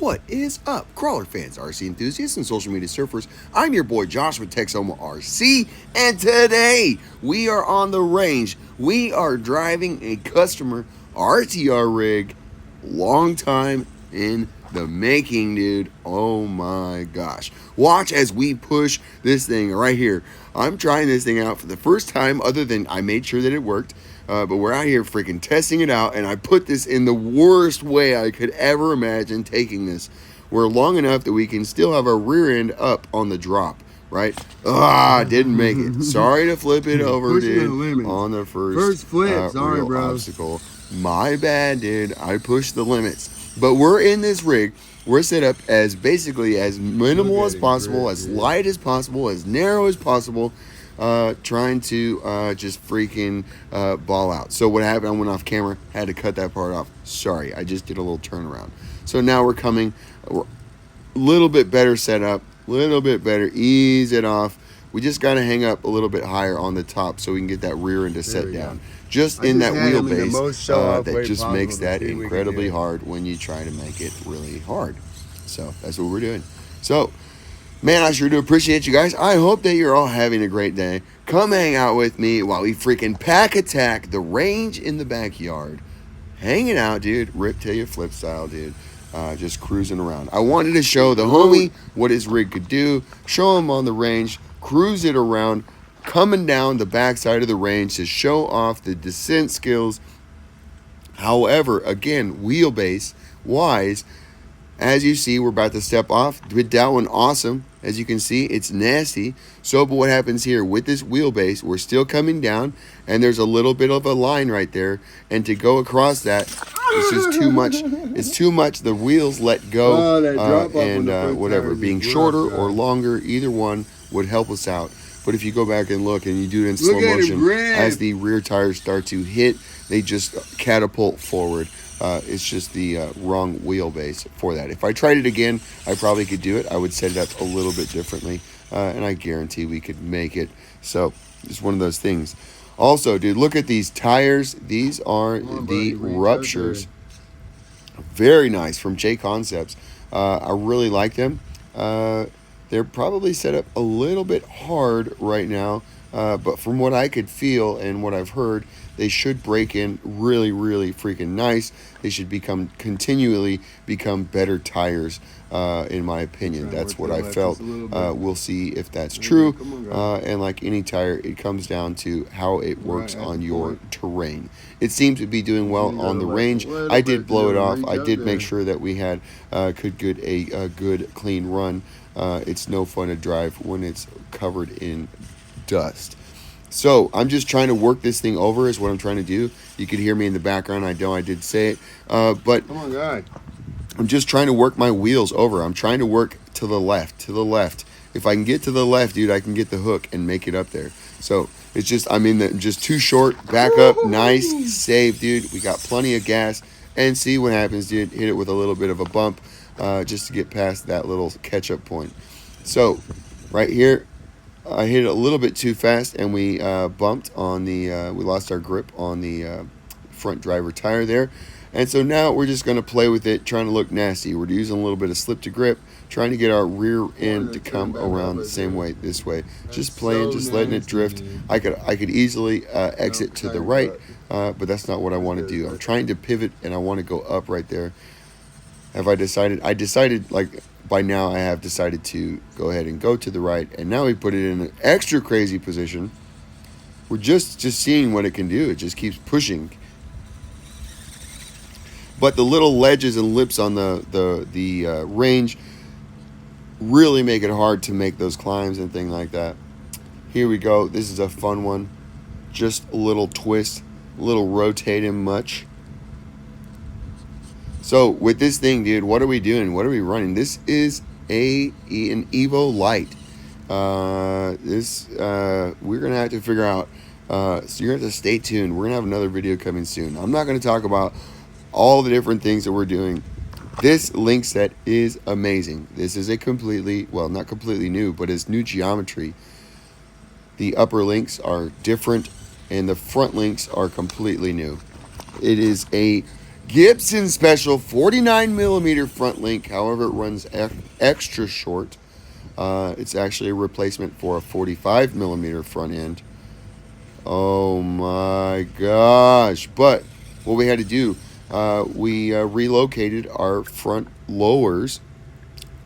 What is up, crawler fans, RC enthusiasts, and social media surfers? I'm your boy Josh with MOFO RC, and today we are on the range. We are driving a customer RTR rig. Long time in the making, dude. Oh my gosh. Watch as we push this thing right here. I'm trying this thing out for the first time, other than I made sure that it worked. But we're out here freaking testing it out, and I put this in the worst way I could ever imagine taking this. We're long enough that we can still have our rear end up on the drop, right? Didn't make it. Sorry to flip it over, dude, on the first flip. Sorry, bro. Obstacle. My bad, dude. I pushed the limits. But we're in this rig. We're set up as basically as minimal as possible, as light as possible, as narrow as possible. Trying to just freaking ball out. So what happened, I went off camera, had to cut that part off. Sorry, I just did a little turnaround. So now we're coming, we're a little bit better set up, a little bit better, ease it off. We just got to hang up a little bit higher on the top so we can get that rear end to set down. Just in that wheelbase, that just makes that incredibly hard when you try to make it really hard. So that's what we're doing. So, man, I sure do appreciate you guys. I hope that you're all having a great day. Come hang out with me while we freaking pack attack the range in the backyard. Hanging out, dude. Rip till you flip style, dude. Just cruising around. I wanted to show the homie what his rig could do. Show him on the range. Cruise it around. Coming down the backside of the range to show off the descent skills. However, again, wheelbase wise, as you see, we're about to step off. Did that one awesome. As you can see, it's nasty. So, but what happens here with this wheelbase, we're still coming down, and there's a little bit of a line right there. And to go across that, it's just too much. It's too much. The wheels let go, and whatever. Being shorter or longer, either one would help us out. But if you go back and look, and you do it in slow motion, as the rear tires start to hit, they just catapult forward. It's just the wrong wheelbase for that. If I tried it again, I probably could do it. I would set it up a little bit differently, and I guarantee we could make it. So it's one of those things. Also, dude, look at these tires. These are the ruptures. Very nice from J Concepts. I really like them. They're probably set up a little bit hard right now, but from what I could feel and what I've heard, they should break in really, really freaking nice. They should continually become better tires, in my opinion. That's what I felt. We'll see if that's true. And like any tire, it comes down to how it works on your terrain. It seems to be doing well on the range. I did blow it off. I did make sure that we had could get a good, clean run. It's no fun to drive when it's covered in dust. So I'm just trying to work this thing over is what I'm trying to do. You could hear me in the background. I know I did say it. But oh my God. I'm just trying to work my wheels over. I'm trying to work to the left, If I can get to the left, dude, I can get the hook and make it up there. So it's just, just too short. Back up, nice, save, dude. We got plenty of gas. And see what happens, dude. Hit it with a little bit of a bump just to get past that little catch-up point. So right here, I hit it a little bit too fast, and we bumped on the, we lost our grip on the front driver tire there. And so now we're just going to play with it, trying to look nasty. We're using a little bit of slip to grip, trying to get our rear end to come around the same way, this way. Just playing, just letting it drift. I could easily exit to the right, but that's not what I want to do. I'm trying to pivot, and I want to go up right there. Have I decided? I decided, like, by now I have decided to go ahead and go to the right, and now we put it in an extra crazy position. We're just seeing what it can do. It just keeps pushing. But the little ledges and lips on the range really make it hard to make those climbs and things like that. Here we go. This is a fun one. Just a little twist, a little rotating much. So with this thing, dude, what are we doing? What are we running? This is an EVOlite. We're gonna have to figure out. So you're gonna have to stay tuned. We're gonna have another video coming soon. I'm not gonna talk about all the different things that we're doing. This link set is amazing. This is a completely, well, not completely new, but it's new geometry. The upper links are different, and the front links are completely new. It is a Gibson Special 49mm front link. However, it runs extra short. It's actually a replacement for a 45mm front end. Oh my gosh. But what we had to do, we relocated our front lowers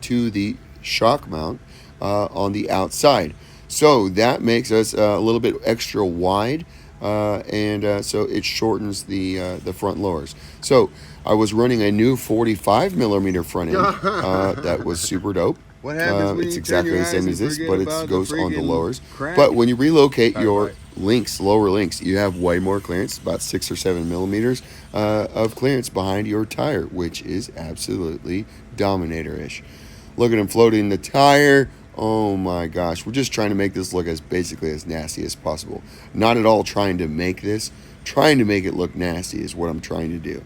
to the shock mount on the outside. So that makes us a little bit extra wide, and so it shortens the front lowers. So I was running a new 45mm front end that was super dope. What happens when it's you exactly turn your the same eyes as this, and but forget it goes about on the the lowers. crack? But when you relocate your Right. links, lower links, you have way more clearance, about 6 or 7mm of clearance behind your tire, which is absolutely Dominator-ish. Look at him floating the tire. Oh my gosh, we're just trying to make this look as basically as nasty as possible. Not at all trying to make this, trying to make it look nasty is what I'm trying to do.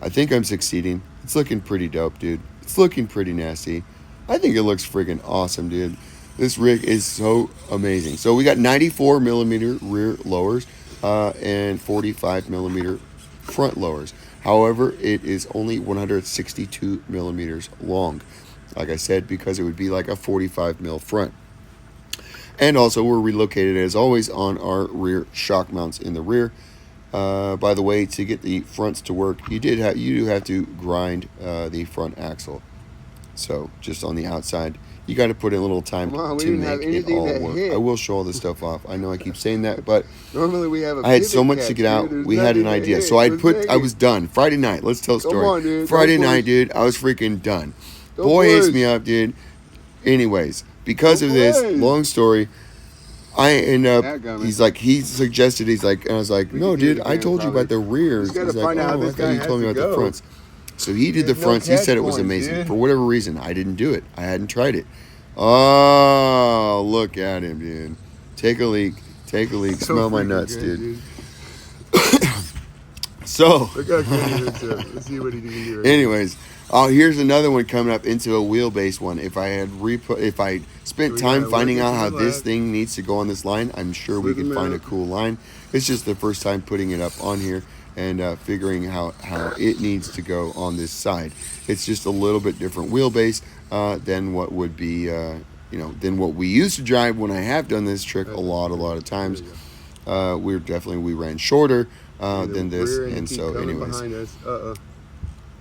I think I'm succeeding. It's looking pretty dope, dude. It's looking pretty nasty. I think it looks freaking awesome, dude. This rig is so amazing. So we got 94mm rear lowers and 45mm front lowers. However, it is only 162mm long. Like I said, because it would be like a 45mm front. And also, we're relocated as always on our rear shock mounts in the rear. By the way, to get the fronts to work, you do have to grind the front axle. So just on the outside, you got to put in a little time to make it all work. I will show all this stuff off. I know I keep saying that, but Normally we have a I had so much catch, to get out. dude. We had an idea. So I was done. Friday night. Let's tell a story. On, dude. Friday night, dude. I was freaking done. Don't Boy hits push. me up, dude. Anyways, because Don't of this, push. long story, I end up. That guy, man. He's like, he suggested. He's like, and I was like, We no, can do dude. it I again, told you probably. about the rears. Just gotta He's like, find out how oh, this I thought guy you told me has about to the go. fronts. So he did the There's no fronts. He said it was catch points, amazing. dude. For whatever reason, I didn't do it. I hadn't tried it. Oh, look at him, dude. Take a leak. Take a leak. So Smell my freaking nuts, good, dude. So, Look how good he is, too. Let's see what he can do. Right anyways, here's another one coming up into a wheelbase one. If I spent We time gotta finding work it out to how the this left. thing needs to go on this line, I'm sure we Flip can them find a out. cool line. It's just the first time putting it up on here and figuring how it needs to go on this side. It's just a little bit different wheelbase than what would be, than what we used to drive when I have done this trick a lot of times. We ran shorter than this, and so anyways.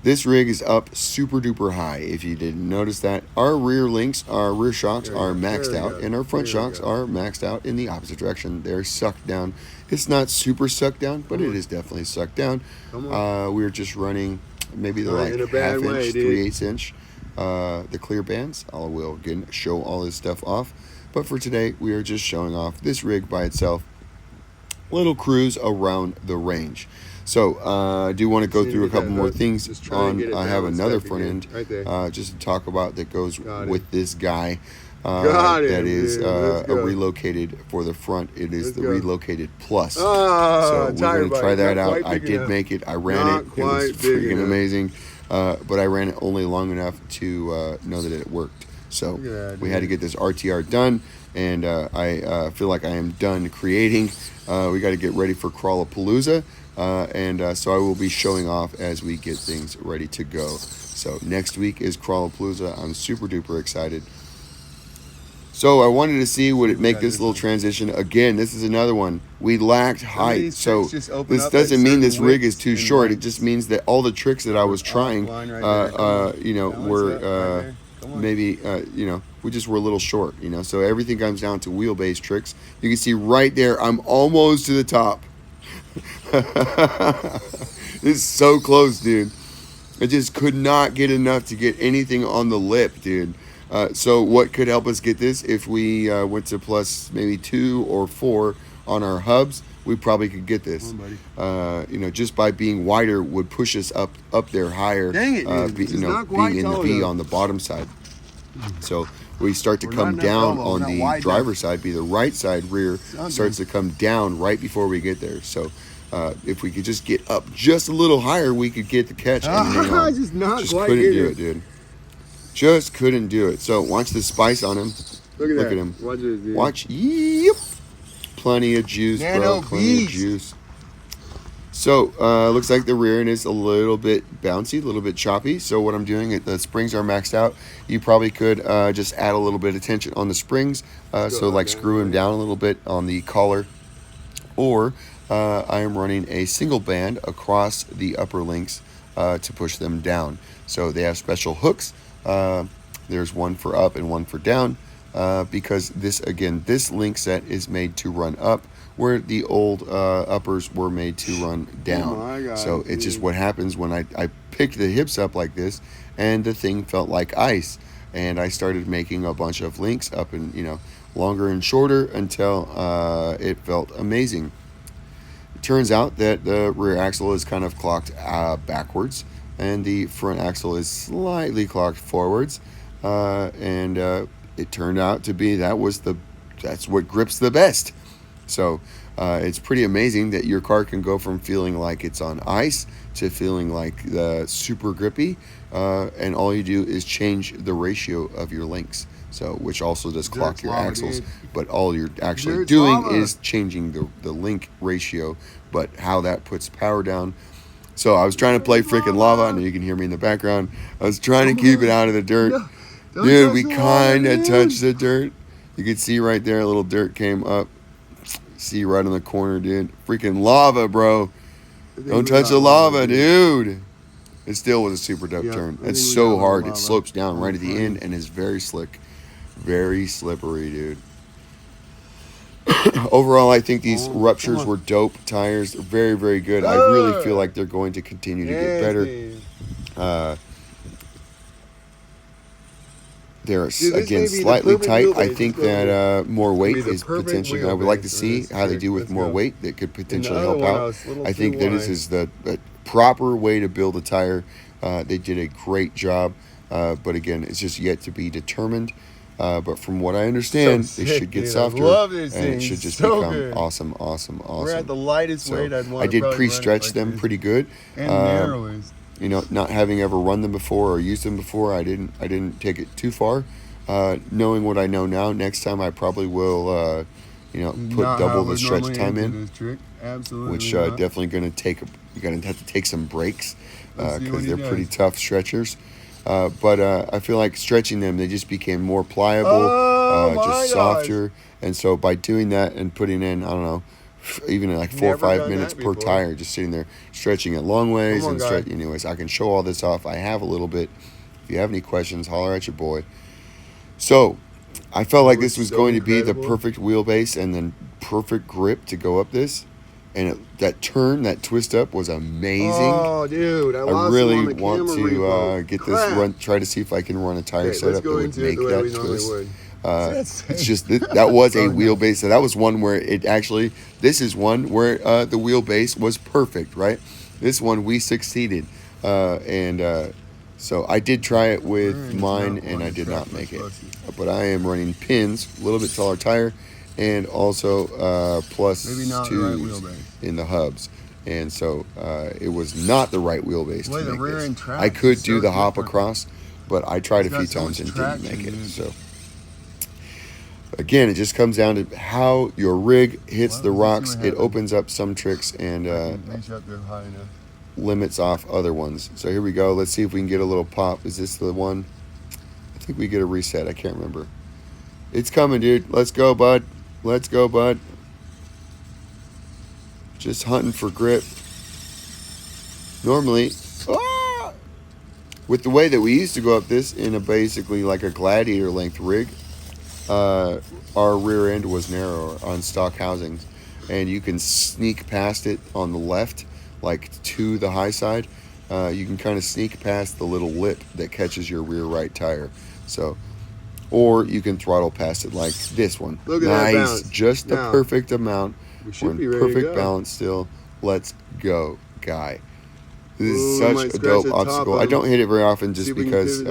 This rig is up super duper high. If you didn't notice that, our rear links, our rear shocks are maxed out, and our front shocks are maxed out in the opposite direction. They're sucked down. It's not super sucked down, but it is definitely sucked down. We're just running maybe they're like in a bad half way, inch, dude. 3/8 inch. The clear bands. I will again show all this stuff off. But for today, we are just showing off this rig by itself. Little cruise around the range. So I do want to go through a couple more things on. I have another front end just to talk about that goes with this guy. That is a relocated for the front. It is the relocated plus. So we're going to try that out. I did make it. I ran it. It was freaking amazing. But I ran it only long enough to know that it worked. So we had to get this RTR done, and I feel like I am done creating. We got to get ready for Crawlapalooza, and so I will be showing off as we get things ready to go. So next week is Crawlapalooza. I'm super duper excited. So I wanted to see would it make this little transition. Again, this is another one. We lacked height. So this doesn't mean this rig is too short. It just means that all the tricks that I was trying, were maybe, we just were a little short, So everything comes down to wheelbase tricks. You can see right there, I'm almost to the top. This is so close, dude. I just could not get enough to get anything on the lip, dude. So what could help us get this if we went to plus maybe 2 or 4 on our hubs, we probably could get this. Just by being wider would push us up there higher. Dang it, dude. Being in the V on the bottom side. So we start to come down on the driver's side, be the right side rear starts to come down right before we get there. So if we could just get up just a little higher, we could get the catch. Just couldn't do it, dude. Just couldn't do it. So watch the spice on him. Look at him. Watch this, dude. Watch. Yep. Plenty of juice, bro. Plenty of juice. So looks like the rear end is a little bit bouncy, a little bit choppy. So what I'm doing, the springs are maxed out. You probably could just add a little bit of tension on the springs. So like screw them down a little bit on the collar. Or I am running a single band across the upper links to push them down. So they have special hooks. There's one for up and one for down. Because this link set is made to run up, where the old uppers were made to run down. Oh my God, so it's just what happens when I picked the hips up like this, and the thing felt like ice. And I started making a bunch of links up and, longer and shorter until it felt amazing. It turns out that the rear axle is kind of clocked backwards, and the front axle is slightly clocked forwards. It turned out to be that's what grips the best. So it's pretty amazing that your car can go from feeling like it's on ice to feeling like super grippy, and all you do is change the ratio of your links. So, which also does clock your axles, but all you're actually doing is changing the link ratio. But how that puts power down. So I was trying to play freaking lava. I know you can hear me in the background. I was trying to keep it out of the dirt. Dude, we kind of touched the dirt. You can see right there, a little dirt came up. See right in the corner, dude. Freaking lava, bro. Don't touch the lava, dude. It still was a super dope turn. It's so hard. It slopes down right at the end and is very slick. Very slippery, dude. Overall, I think these ruptures were dope tires. They're very, very good. I really feel like they're going to continue to get better. They're, again, slightly tight. I think that more weight is potentially, I would like to see how they do with more weight that could potentially help out. I think that this is the proper way to build a tire. They did a great job, but again, it's just yet to be determined. But from what I understand, it should get softer, and it should just become awesome. We're at the lightest weight I'd want. I did pre-stretch them pretty good. And narrowest. Not having ever run them before or used them before, I didn't take it too far. Knowing what I know now, next time I probably will, put double the stretch time in. Absolutely. Which definitely going to take. You're going to have to take some breaks because they're pretty tough stretchers. But I feel like stretching them, they just became more pliable, just softer. And so by doing that and putting in, I don't know, even like 4 or 5 minutes per tire, just sitting there stretching it long ways and stretching. Anyways, I can show all this off. I have a little bit. If you have any questions, holler at your boy. So I felt like this was going to be the perfect wheelbase and then perfect grip to go up this. And that turn, that twist up was amazing. Oh, dude, I really want to get this run. Try to see if I can run a tire setup that would make that twist. It's just that was a wheelbase. So that was one where this is one where the wheelbase was perfect, right? This one we succeeded, so I did try it with mine and I did not make it. But I am running pins, a little bit taller tire, and also plus 2s in the hubs. And so it was not the right wheelbase to make this. I could do the hop across, but I tried a few times and didn't make it. So again, it just comes down to how your rig hits the rocks. It opens up some tricks and limits off other ones. So here we go. Let's see if we can get a little pop. Is this the one? I think we get a reset. I can't remember. It's coming, dude. Let's go, bud. Let's go, bud. Just hunting for grip. Normally, with the way that we used to go up this in a basically like a gladiator length rig, our rear end was narrower on stock housings, and you can sneak past it on the left, like to the high side. You can kind of sneak past the little lip that catches your rear right tire. So, or you can throttle past it like this one. Look at that bounce. Just the perfect amount. We're in perfect balance still. Let's go, guy. This is such a dope obstacle. I don't hit it very often just because,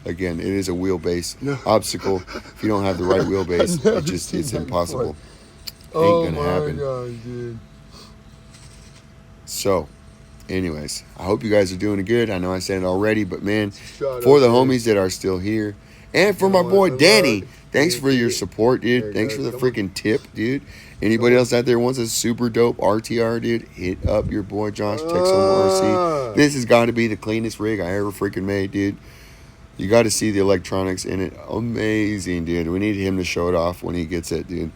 again, it is a wheelbase obstacle. If you don't have the right wheelbase, it's impossible. Ain't gonna happen. God, dude. So, anyways, I hope you guys are doing good. I know I said it already, but man, for the homies that are still here And for You my know boy what? Danny, Look. thanks for your support, There dude. it Thanks for goes. the Come on. freaking tip, dude. Anybody else out there wants a super dope RTR, dude? Hit up your boy Josh Texoma RC. This has got to be the cleanest rig I ever freaking made, dude. You got to see the electronics in it. Amazing, dude. We need him to show it off when he gets it, dude.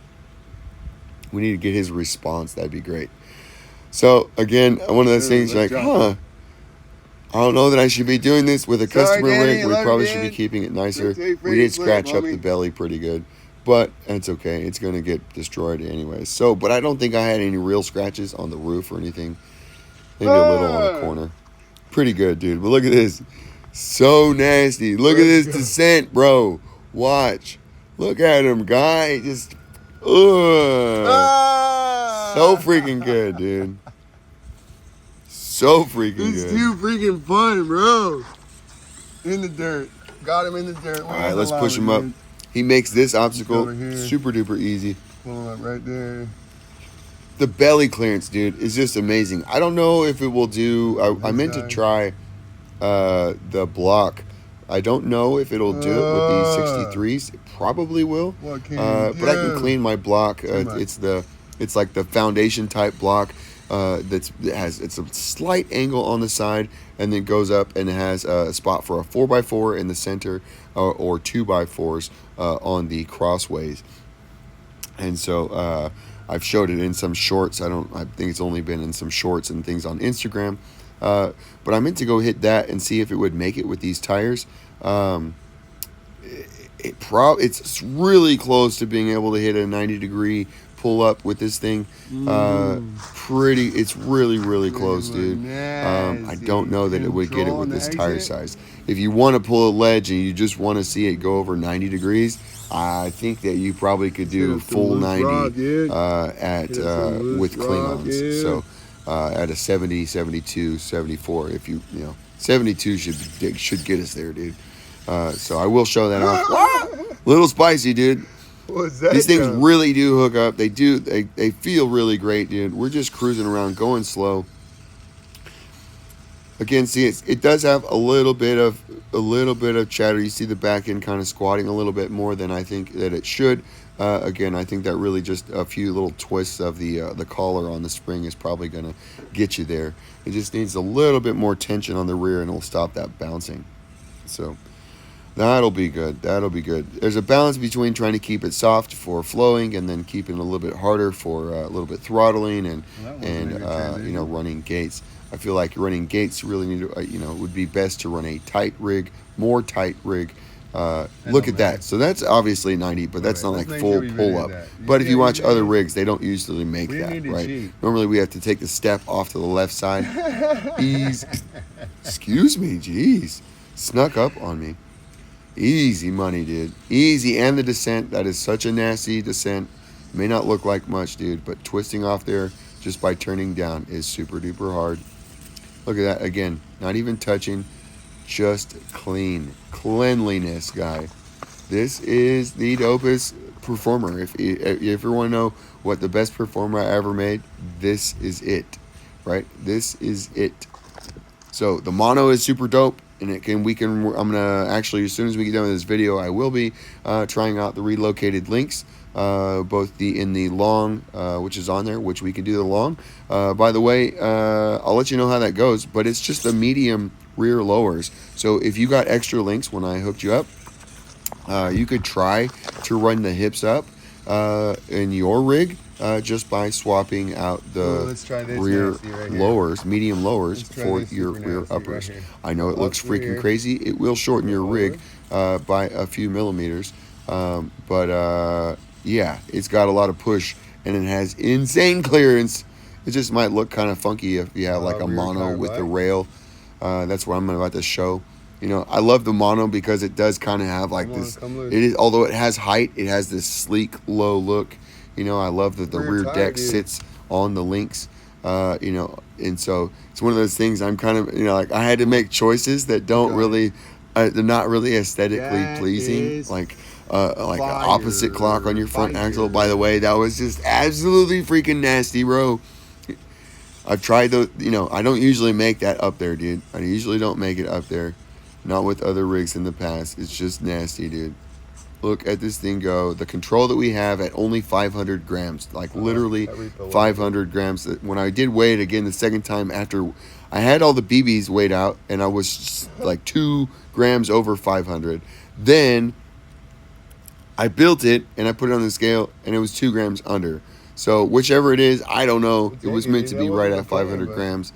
We need to get his response. That'd be great. So, again, one of those things like, huh, I don't know that I should be doing this with a customer Danny, rig. We love probably you, should be dude. keeping it nicer. Take We did freaking flip, scratch up homie. the belly pretty good. But it's okay. It's going to get destroyed anyway. So, but I don't think I had any real scratches on the roof or anything. Maybe a little on the corner. Pretty good, dude. But look at this. So nasty. Look at this descent, bro. Watch. Look at him, guy. Just, so freaking good, dude. So freaking It's good. too freaking fun, bro. In the dirt. Got him in the dirt. All right, let's push him up. He makes this obstacle over here. super duper easy. Pull him up right there. The belly clearance, dude, is just amazing. I don't know if it will do. I meant to try the block. I don't know if it'll do it with these 63s. It probably will. What can But I can clean my block. It's like the foundation type block. It's a slight angle on the side and then goes up and it has a spot for a 4x4 in the center or 2x4s on the crossways. And so I've showed it in some shorts. I think it's only been in some shorts and things on Instagram. But I meant to go hit that and see if it would make it with these tires. It's really close to being able to hit a 90-degree pull up with this thing. It's really close, dude. I don't know that it would get it with this tire size. If you want to pull a ledge and you just want to see it go over 90 degrees, I think that you probably could do full 90 with clean-ons. So at a 70, 72, 74, if you know, 72 should get us there, dude. So I will show that off. Little spicy, dude. What's that? These things really do hook up. They feel really great, dude. We're just cruising around, going slow. Again, see, it does have a little bit of chatter. You see the back end kind of squatting a little bit more than I think that it should. Again, I think that really just a few little twists of the collar on the spring is probably going to get you there. It just needs a little bit more tension on the rear and it'll stop that bouncing. So that'll be good. That'll be good. There's a balance between trying to keep it soft for flowing and then keeping it a little bit harder for a little bit throttling and running gates. I feel like running gates really need to, would be best to run a tight rig, more tight rig. Look at that. So that's obviously 90, but that's not like full pull up. But if you watch other rigs, they don't usually make that, right? Normally we have to take the step off to the left side. Excuse me, jeez. Snuck up on me. Easy money, dude. Easy. And the descent, that is such a nasty descent. May not look like much, dude, but twisting off there just by turning down is super duper hard. Look at that. Again, not even touching, just clean. Cleanliness, guy. This is the dopest performer. If you ever want to know what the best performer I ever made, this is it, right? This is it. So the mono is super dope. And I'm gonna actually, as soon as we get done with this video, I will be trying out the relocated links, both in the long, which is on there, which we can do the long. By the way, I'll let you know how that goes, but it's just the medium rear lowers. So if you got extra links when I hooked you up, you could try to run the hips up in your rig. Just by swapping out the rear lowers, medium lowers for your rear uppers. I know it looks freaking crazy. It will shorten your rig by a few millimeters. But it's got a lot of push and it has insane clearance. It just might look kind of funky if you have like a mono with the rail. That's what I'm about to show. I love the mono because it does kind of have like this. It is, although it has height, it has this sleek, low look. I love that the rear deck sits on the links, and so it's one of those things I'm kind of, like I had to make choices that don't really, they're not really aesthetically pleasing, like an opposite clock on your front axle. By the way, that was just absolutely freaking nasty, bro. I've tried those, I don't usually make that up there, dude. I usually don't make it up there. Not with other rigs in the past. It's just nasty, dude. Look at this thing go. The control that we have at only 500 grams. Like literally 500 grams. When I did weigh it again the second time after I had all the BBs weighed out and I was like 2 grams over 500. Then I built it and I put it on the scale and it was 2 grams under. So whichever it is, I don't know. It was meant to be right at 500 grams.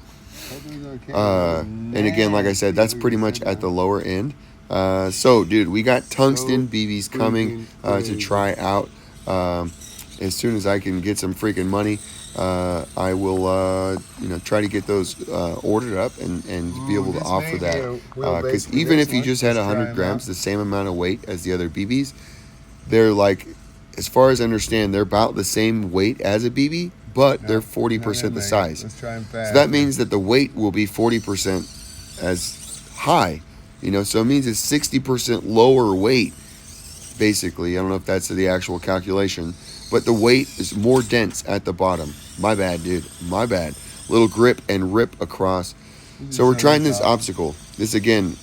And again, like I said, that's pretty much at the lower end. So, dude, we got tungsten BBs coming to try out. As soon as I can get some freaking money, I will, try to get those ordered up and be able to offer that. Because even if you just had 100 grams, the same amount of weight as the other BBs, they're like, as far as I understand, they're about the same weight as a BB, but they're 40% the size. So that means that the weight will be 40% as high. So it means it's 60% lower weight, basically. I don't know if that's the actual calculation, but the weight is more dense at the bottom. My bad, dude. My bad. Little grip and rip across. So we're trying this obstacle. This again,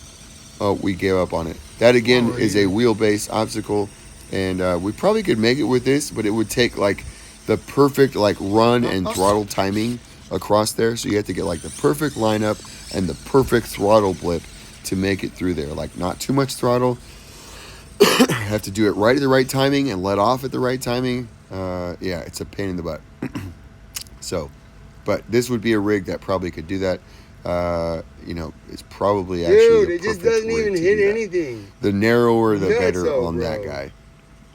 we gave up on it. That again is a wheelbase obstacle, and we probably could make it with this, but it would take like the perfect like run and throttle timing across there. So you have to get like the perfect lineup and the perfect throttle blip to make it through there. Like not too much throttle. Have to do it right at the right timing and let off at the right timing. Yeah, it's a pain in the butt. So, but this would be a rig that probably could do that. It's probably actually dude, it just doesn't even hit anything. The narrower, the better on that guy.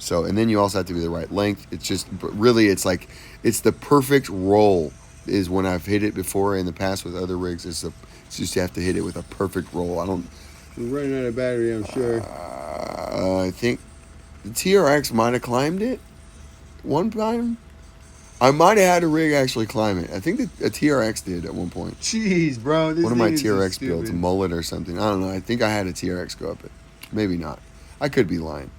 So, and then you also have to be the right length. It's just really, it's like, it's the perfect roll is when I've hit it before in the past with other rigs. It's just you have to hit it with a perfect roll. We're running out of battery, I'm sure. I think the TRX might have climbed it one time. I might have had a rig actually climb it. I think that a TRX did at one point. Jeez, bro. One of my TRX builds, a mullet or something. I don't know. I think I had a TRX go up it. Maybe not. I could be lying.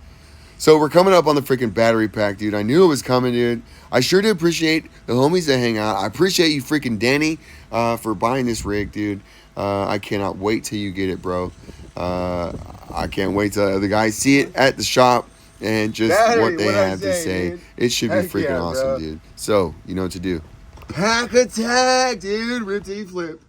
So we're coming up on the freaking battery pack, dude. I knew it was coming, dude. I sure do appreciate the homies that hang out. I appreciate you, freaking Danny, for buying this rig, dude. I cannot wait till you get it, bro. I can't wait till the guys see it at the shop and just what they have to say. Dude. It should be freaking awesome, dude. So, you know what to do. Pack attack, dude. Rip, flip.